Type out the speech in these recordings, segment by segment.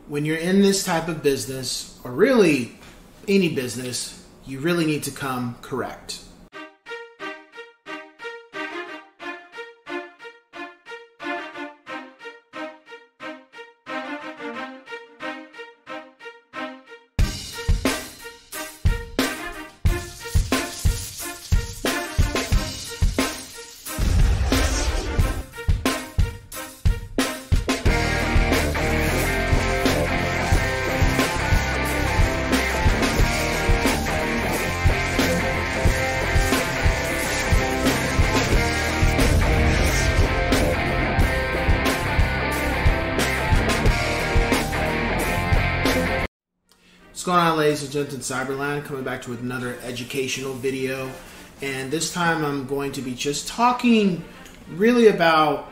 when you're in this type of business, or really any business, you really need to come correct. What's going on, ladies and gents in Cyberland? Coming back to another educational video, and this time I'm going to be just talking really about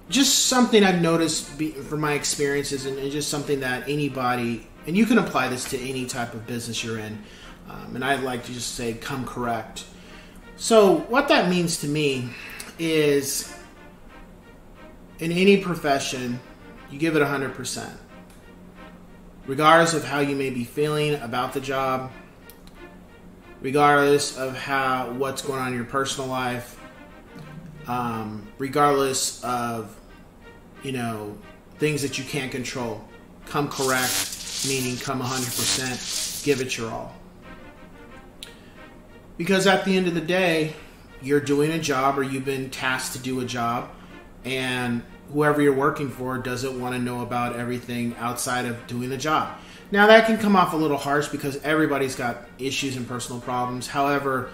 just something I've noticed from my experiences, and just something that anybody, and you can apply this to any type of business you're in, and I'd like to just say come correct. So what that means to me is, in any profession, you give it 100%. Regardless of how you may be feeling about the job, regardless of what's going on in your personal life, regardless of, things that you can't control, come correct, meaning come 100%, give it your all. Because at the end of the day, you're doing a job, or you've been tasked to do a job, and whoever you're working for doesn't want to know about everything outside of doing the job. Now, that can come off a little harsh because everybody's got issues and personal problems. However,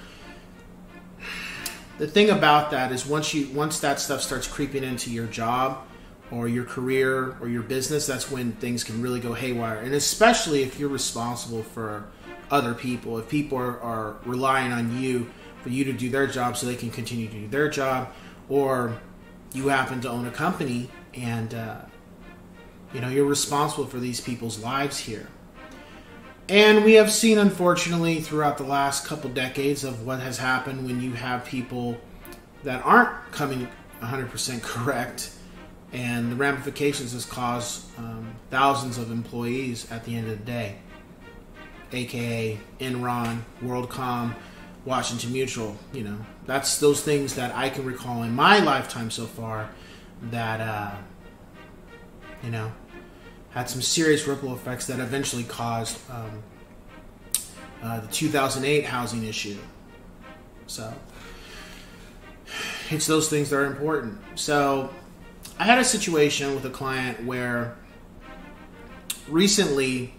the thing about that is once that stuff starts creeping into your job or your career or your business, that's when things can really go haywire. And especially if you're responsible for other people, if people are relying on you for you to do their job so they can continue to do their job, or you happen to own a company and you're responsible for these people's lives here. And we have seen, unfortunately, throughout the last couple decades of what has happened when you have people that aren't coming 100% correct, and the ramifications has caused thousands of employees at the end of the day, aka Enron, WorldCom, Washington Mutual. That's those things that I can recall in my lifetime so far that had some serious ripple effects that eventually caused the 2008 housing issue. So it's those things that are important. So I had a situation with a client where recently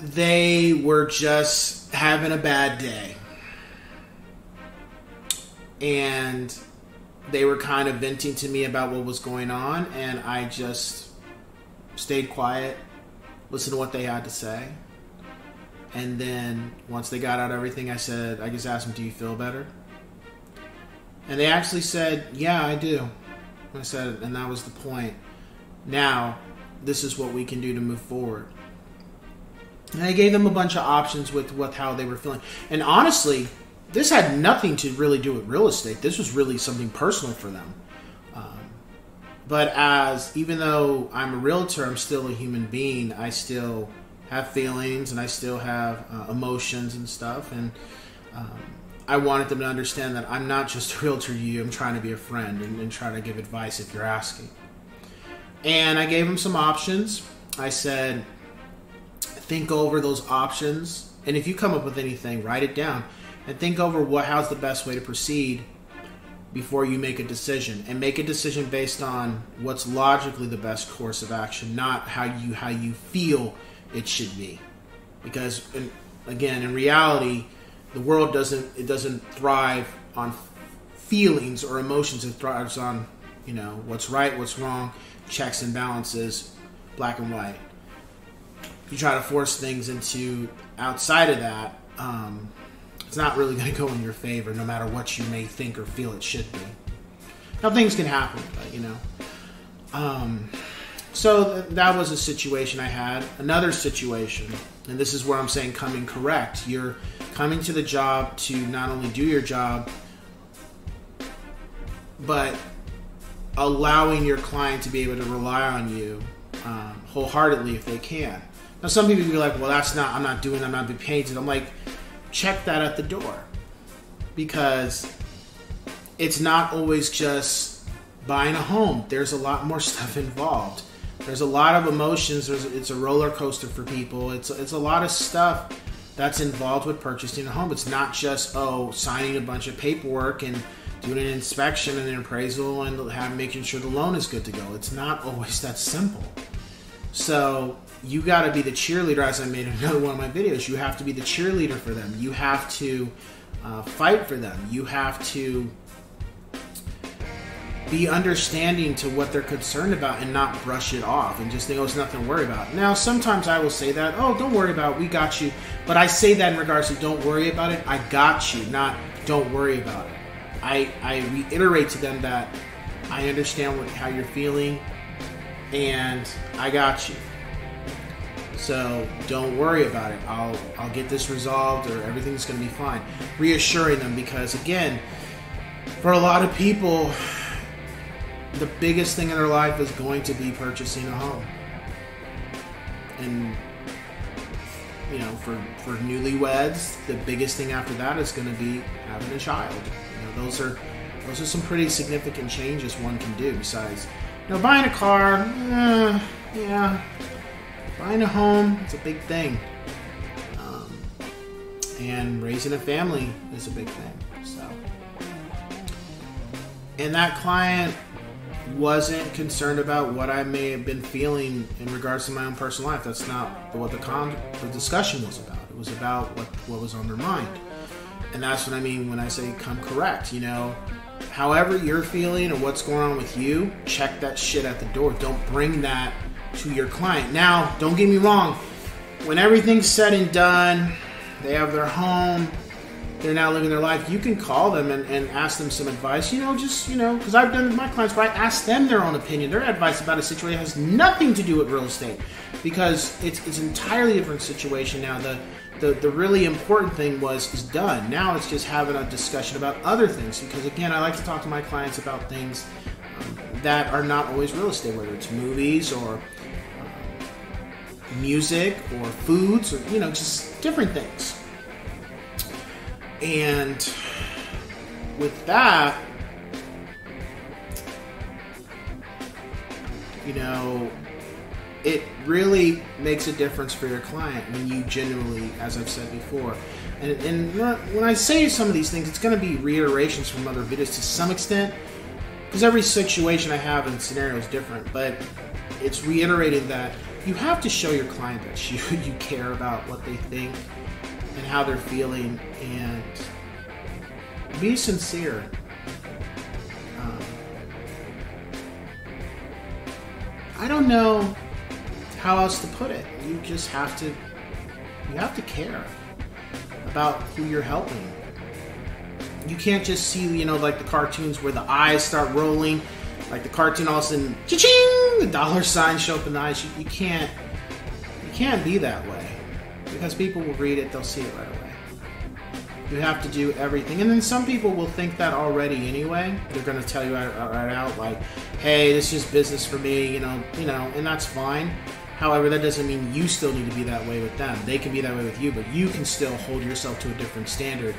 they were just having a bad day, and they were kind of venting to me about what was going on, and I just stayed quiet, listened to what they had to say, and then once they got out everything, I just asked them, "Do you feel better?" And they actually said, "Yeah, I do." I said, and that was the point. Now, this is what we can do to move forward. And I gave them a bunch of options with how they were feeling. And honestly, this had nothing to really do with real estate. This was really something personal for them. But even though I'm a realtor, I'm still a human being. I still have feelings, and I still have emotions and stuff. And I wanted them to understand that I'm not just a realtor to you. I'm trying to be a friend and try to give advice if you're asking. And I gave them some options. I said, think over those options, and if you come up with anything, write it down and think over how's the best way to proceed before you make a decision, and make a decision based on what's logically the best course of action, not how you feel it should be. Because in reality, the world doesn't thrive on feelings or emotions. It thrives on what's right, what's wrong, checks and balances, black and white. If you try to force things into outside of that, it's not really going to go in your favor, no matter what you may think or feel it should be. Now, things can happen, but so that was a situation I had. Another situation, and this is where I'm saying coming correct. You're coming to the job to not only do your job, but allowing your client to be able to rely on you wholeheartedly if they can. Now, some people will be like, well, I'm not being paid. I'm like, check that at the door, because it's not always just buying a home. There's a lot more stuff involved. There's a lot of emotions. It's a roller coaster for people. It's a lot of stuff that's involved with purchasing a home. It's not just, signing a bunch of paperwork and doing an inspection and an appraisal and making sure the loan is good to go. It's not always that simple. So you got to be the cheerleader, as I made in another one of my videos. You have to be the cheerleader for them. You have to fight for them. You have to be understanding to what they're concerned about and not brush it off and just think, it's nothing to worry about. Now, sometimes I will say that, don't worry about it, we got you. But I say that in regards to don't worry about it, I got you, not don't worry about it. I reiterate to them that I understand how you're feeling and I got you. So don't worry about it. I'll get this resolved, or everything's going to be fine. Reassuring them, because again, for a lot of people, the biggest thing in their life is going to be purchasing a home. And for newlyweds, the biggest thing after that is going to be having a child. Those are some pretty significant changes one can do. Besides, buying a car, yeah, buying a home, it's a big thing. And raising a family is a big thing. So, and that client wasn't concerned about what I may have been feeling in regards to my own personal life. That's not what the discussion was about. It was about what was on their mind. And that's what I mean when I say come correct. However you're feeling or what's going on with you, check that shit at the door. Don't bring that to your client. Now, don't get me wrong. When everything's said and done, they have their home, they're now living their life, you can call them and ask them some advice. Because I've done with my clients where I ask them their own opinion, their advice about a situation that has nothing to do with real estate, because it's an entirely different situation now. The really important thing is done. Now it's just having a discussion about other things, because again, I like to talk to my clients about things that are not always real estate, whether it's movies or music or foods or just different things. And with that, it really makes a difference for your client when you genuinely, as I've said before, and when I say some of these things, it's going to be reiterations from other videos to some extent, because every situation I have and scenario is different, but it's reiterating that you have to show your client that you care about what they think and how they're feeling, and be sincere. I don't know how else to put it. You just have to care about who you're helping. You can't just see, like the cartoons where the eyes start rolling, like the cartoon all of a sudden, cha-ching, the dollar signs show up in the eyes. You can't be that way, because people will read it, they'll see it right away. You have to do everything. And then some people will think that already anyway. They're going to tell you right out, like, hey, this is just business for me, and that's fine. However, that doesn't mean you still need to be that way with them. They can be that way with you, but you can still hold yourself to a different standard.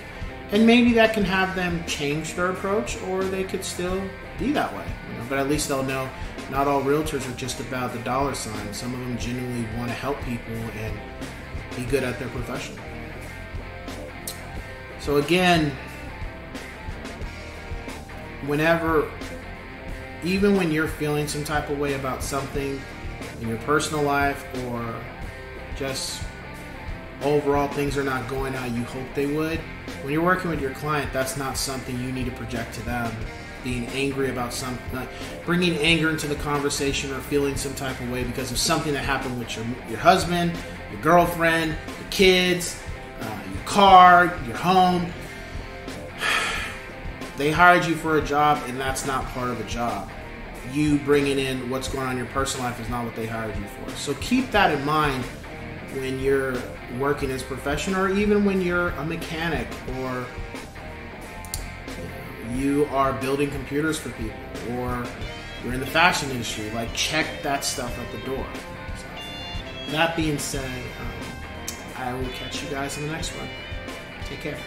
And maybe that can have them change their approach, or they could still be that way. But at least they'll know not all realtors are just about the dollar sign. Some of them genuinely want to help people and be good at their profession. So again, even when you're feeling some type of way about something in your personal life, or just overall things are not going how you hope they would, when you're working with your client, that's not something you need to project to them. Being angry about something, bringing anger into the conversation, or feeling some type of way because of something that happened with your husband, your girlfriend, your kids, your car, your home. They hired you for a job, and that's not part of a job. You bringing in what's going on in your personal life is not what they hired you for. So keep that in mind when you're working as a professional, or even when you're a mechanic, or you are building computers for people, or you're in the fashion industry, like check that stuff at the door. So, that being said, I will catch you guys in the next one. Take care.